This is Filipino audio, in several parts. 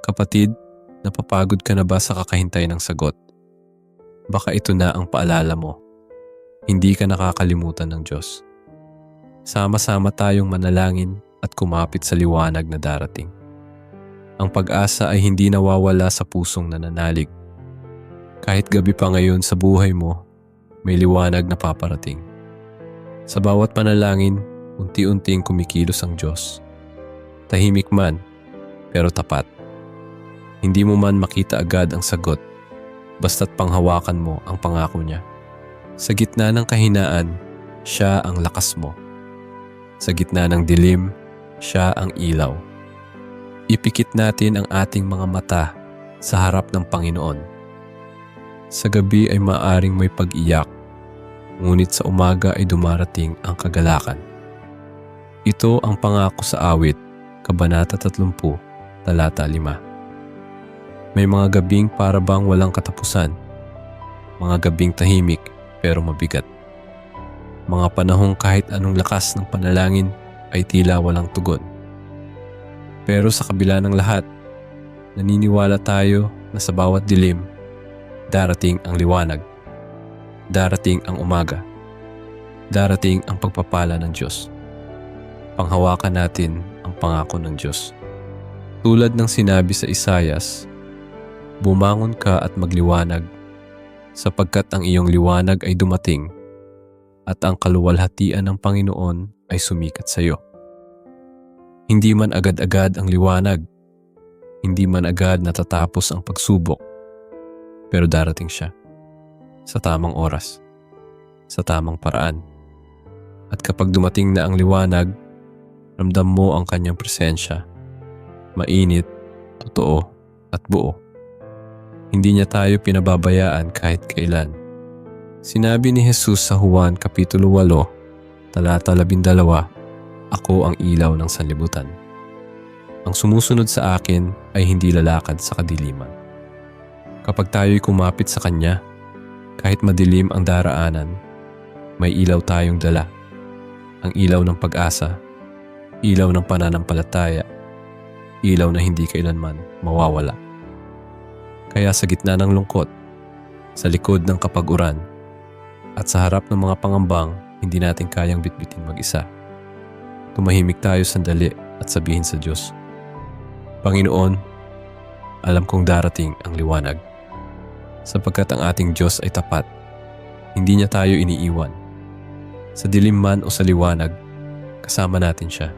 Kapatid, napapagod ka na ba sa kakahintay ng sagot? Baka ito na ang paalala mo. Hindi ka nakakalimutan ng Diyos. Sama-sama tayong manalangin at kumapit sa liwanag na darating. Ang pag-asa ay hindi nawawala sa pusong nananalig. Kahit gabi pa ngayon sa buhay mo, may liwanag na paparating. Sa bawat panalangin, unti-unting kumikilos ang Diyos. Tahimik man, pero tapat. Hindi mo man makita agad ang sagot, basta't panghawakan mo ang pangako niya. Sa gitna ng kahinaan, siya ang lakas mo. Sa gitna ng dilim, siya ang ilaw. Ipikit natin ang ating mga mata sa harap ng Panginoon. Sa gabi ay maaring may pag-iyak, ngunit sa umaga ay dumarating ang kagalakan. Ito ang pangako sa awit, Kabanata 30, Talata 5. May mga gabing para bang walang katapusan, mga gabing tahimik pero mabigat. Mga panahong kahit anong lakas ng panalangin ay tila walang tugon. Pero sa kabila ng lahat, naniniwala tayo na sa bawat dilim, darating ang liwanag, darating ang umaga, darating ang pagpapala ng Diyos. Panghawakan natin ang pangako ng Diyos. Tulad ng sinabi sa Isaias, bumangon ka at magliwanag, sapagkat ang iyong liwanag ay dumating at ang kaluwalhatian ng Panginoon ay sumikat sa iyo. Hindi man agad-agad ang liwanag, hindi man agad natatapos ang pagsubok, pero darating siya sa tamang oras, sa tamang paraan. At kapag dumating na ang liwanag, ramdam mo ang kanyang presensya, mainit, totoo at buo. Hindi niya tayo pinababayaan kahit kailan. Sinabi ni Jesus sa Juan Kapitulo 8, Talata 12, Ako ang ilaw ng sanlibutan. Ang sumusunod sa akin ay hindi lalakad sa kadiliman. Kapag tayo'y kumapit sa Kanya, kahit madilim ang daraanan, may ilaw tayong dala. Ang ilaw ng pag-asa, ilaw ng pananampalataya, ilaw na hindi kailanman mawawala. Kaya sa gitna ng lungkot, sa likod ng kapag-uran, at sa harap ng mga pangambang hindi natin kayang bitbitin mag-isa, tumahimik tayo sandali at sabihin sa Diyos, Panginoon, alam kong darating ang liwanag. Sapagkat ang ating Diyos ay tapat, hindi niya tayo iniiwan. Sa dilim man o sa liwanag, kasama natin siya.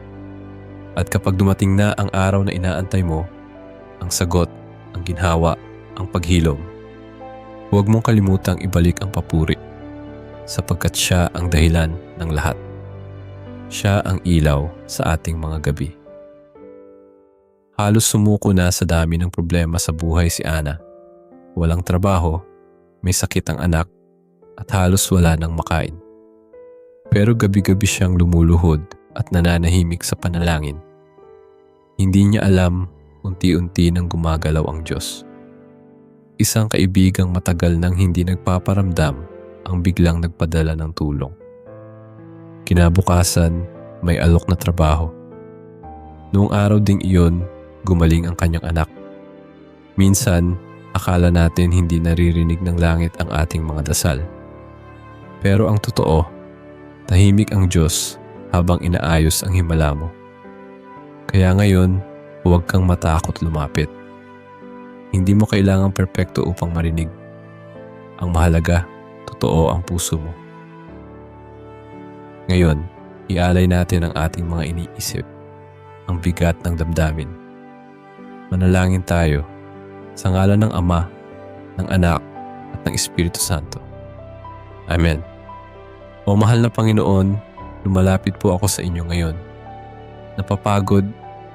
At kapag dumating na ang araw na inaantay mo, ang sagot, ang ginhawa, ang paghilom, huwag mong kalimutang ibalik ang papuri, sapagkat siya ang dahilan ng lahat. Siya ang ilaw sa ating mga gabi. Halos sumuko na sa dami ng problema sa buhay si Ana. Walang trabaho, may sakit ang anak, at halos wala nang makain. Pero gabi-gabi siyang lumuluhod at nananahimik sa panalangin. Hindi niya alam, unti-unti nang gumagalaw ang Diyos. Isang kaibigang matagal nang hindi nagpaparamdam ang biglang nagpadala ng tulong. Kinabukasan, may alok na trabaho. Noong araw ding iyon, gumaling ang kanyang anak. Minsan, akala natin hindi naririnig ng langit ang ating mga dasal. Pero ang totoo, tahimik ang Diyos habang inaayos ang himala mo. Kaya ngayon, huwag kang matakot lumapit. Hindi mo kailangang perpekto upang marinig. Ang mahalaga, totoo ang puso mo. Ngayon, ialay natin ang ating mga iniisip, ang bigat ng damdamin. Manalangin tayo sa ngalan ng Ama, ng Anak, at ng Espiritu Santo. Amen. O mahal na Panginoon, lumalapit po ako sa inyo ngayon. Napapagod,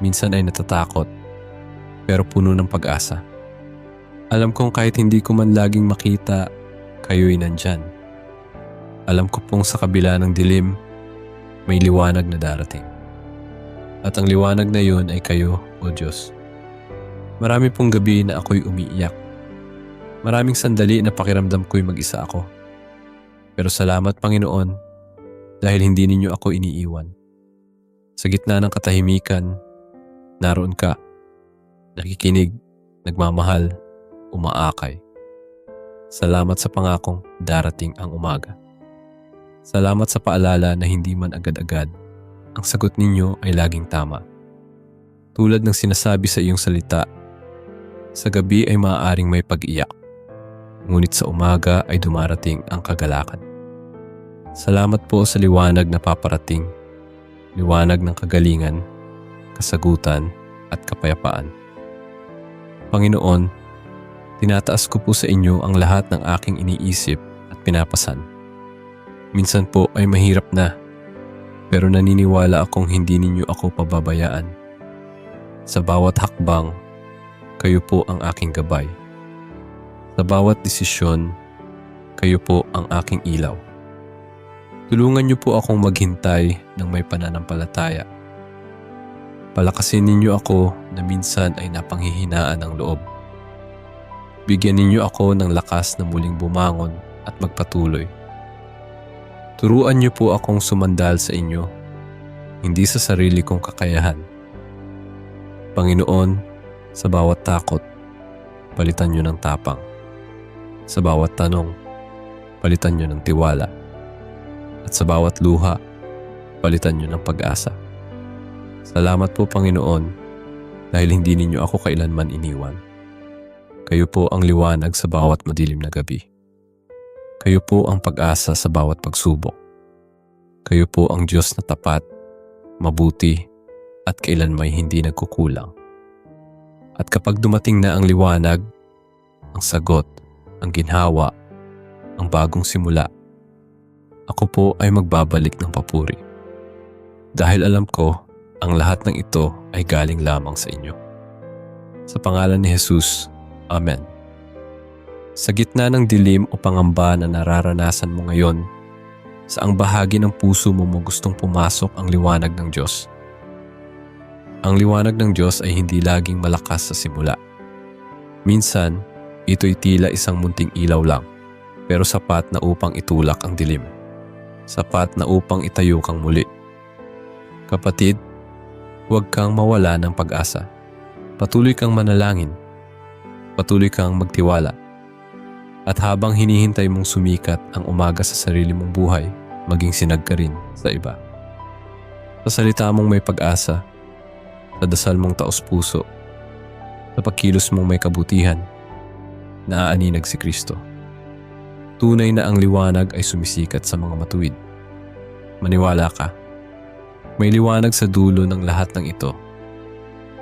minsan ay natatakot, pero puno ng pag-asa. Alam kong kahit hindi ko man laging makita, kayo'y nandyan. Alam ko pong sa kabila ng dilim, may liwanag na darating. At ang liwanag na yun ay kayo, O Diyos. Marami pong gabi na ako'y umiiyak. Maraming sandali na pakiramdam ko'y mag-isa ako. Pero salamat Panginoon dahil hindi ninyo ako iniiwan. Sa gitna ng katahimikan, naroon ka, nakikinig nagmamahal, umaakay. Salamat sa pangakong darating ang umaga. Salamat sa paalala na hindi man agad-agad, ang sagot ninyo ay laging tama. Tulad ng sinasabi sa iyong salita, sa gabi ay maaaring may pag-iyak, ngunit sa umaga ay dumarating ang kagalakan. Salamat po sa liwanag na paparating, liwanag ng kagalingan, kasagutan at kapayapaan. Panginoon, tinataas ko po sa inyo ang lahat ng aking iniisip at pinapasan. Minsan po ay mahirap na, pero naniniwala akong hindi ninyo ako pababayaan. Sa bawat hakbang, kayo po ang aking gabay. Sa bawat desisyon, kayo po ang aking ilaw. Tulungan niyo po akong maghintay ng may pananampalataya. Palakasin ninyo ako na minsan ay napanghihinaan ng loob. Bigyan ninyo ako ng lakas na muling bumangon at magpatuloy. Turuan niyo po akong sumandal sa inyo, hindi sa sarili kong kakayahan. Panginoon, sa bawat takot, palitan niyo ng tapang. Sa bawat tanong, palitan niyo ng tiwala. At sa bawat luha, palitan niyo ng pag-asa. Salamat po Panginoon dahil hindi ninyo ako kailanman iniwan. Kayo po ang liwanag sa bawat madilim na gabi. Kayo po ang pag-asa sa bawat pagsubok. Kayo po ang Diyos na tapat, mabuti, at kailanmay hindi nagkukulang. At kapag dumating na ang liwanag, ang sagot, ang ginhawa, ang bagong simula, ako po ay magbabalik ng papuri. Dahil alam ko, ang lahat ng ito ay galing lamang sa inyo. Sa pangalan ni Jesus, Amen. Sa gitna ng dilim o pangamba na nararanasan mo ngayon, saang bahagi ng puso mo gustong pumasok ang liwanag ng Diyos? Ang liwanag ng Diyos ay hindi laging malakas sa simula. Minsan, ito'y tila isang munting ilaw lang, pero sapat na upang itulak ang dilim. Sapat na upang itayo kang muli. Kapatid, huwag kang mawala ng pag-asa. Patuloy kang manalangin. Patuloy kang magtiwala. At habang hinihintay mong sumikat ang umaga sa sarili mong buhay, maging sinag ka rin sa iba. Sa salita mong may pag-asa, sa dasal mong taos-puso, sa pagkilos mong may kabutihan, naaaninag si Kristo. Tunay na ang liwanag ay sumisikat sa mga matuwid. Maniwala ka. May liwanag sa dulo ng lahat ng ito.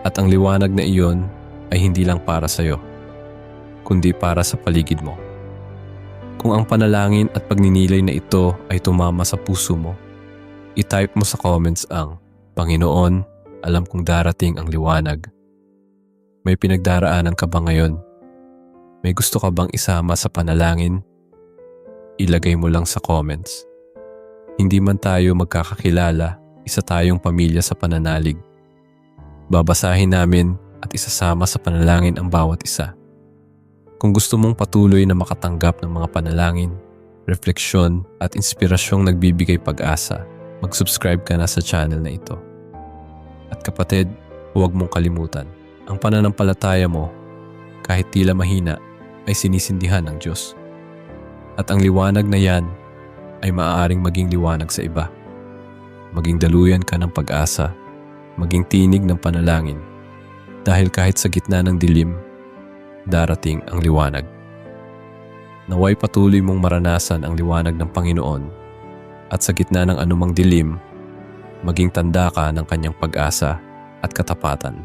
At ang liwanag na iyon ay hindi lang para sa iyo, kundi para sa paligid mo. Kung ang panalangin at pagninilay na ito ay tumama sa puso mo, i-type mo sa comments ang, Panginoon, alam kong darating ang liwanag. May pinagdaraanan ka ba ngayon? May gusto ka bang isama sa panalangin? Ilagay mo lang sa comments. Hindi man tayo magkakakilala, isa tayong pamilya sa pananalig. Babasahin namin at isasama sa panalangin ang bawat isa. Kung gusto mong patuloy na makatanggap ng mga panalangin, refleksyon at inspirasyong nagbibigay pag-asa, mag-subscribe ka na sa channel na ito. At kapatid, huwag mong kalimutan, ang pananampalataya mo, kahit tila mahina, ay sinisindihan ng Diyos. At ang liwanag na yan ay maaaring maging liwanag sa iba. Maging daluyan ka ng pag-asa, maging tinig ng panalangin. Dahil kahit sa gitna ng dilim, darating ang liwanag. Naway patuloy mong maranasan ang liwanag ng Panginoon at sa gitna ng anumang dilim, maging tanda ka ng kanyang pag-asa at katapatan.